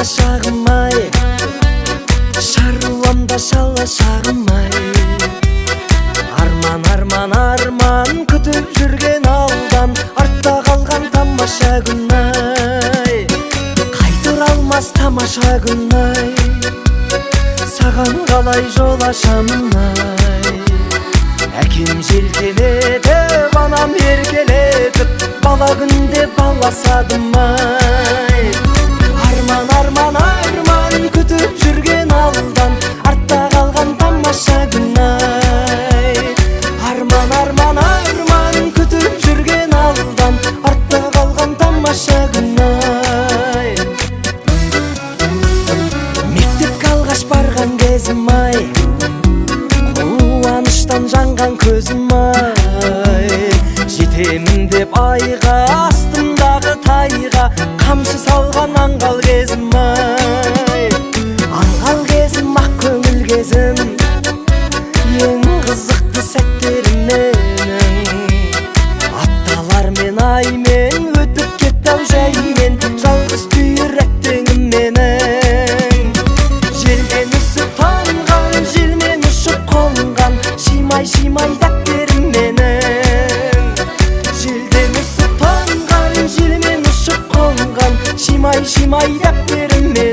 шағым-ай, шаруамда шағым-ай. Арман, арман, арман күтіп жүрген алдан, артта қалған тамаша күн-ай. Қайтыр алмас тамаша күн-ай, саған қалай жол ашамын-ай. Әкем желкелетіп, анам еркелетіп, бала күнде баласадым-ай. Арман, арман, арман күтіп жүрген алдан, артта қалған тамаша күн-ай. Арман, арман, арман күтіп жүрген алдан, артта қалған тамаша күн-ай. Мектепке алғаш барған кезім-ай, қуаныштан жанған көзім-ай. Жетемін деп айға, астымдағы тайға, қамшы салған аңғал кезім-ай. Аңғал кезім, ақ көңіл кезім, ең қызықты сәттерім менің. Апталар мен аймен өтіп кетті-ау жаймен, жалғыз түйір әттеңім менің. Желден үсіп танған, желмен ұшып қонған, шимай дәптерім менің. Желден үсіп танған, желмен ұшып қонған, шимай дәптерім менің.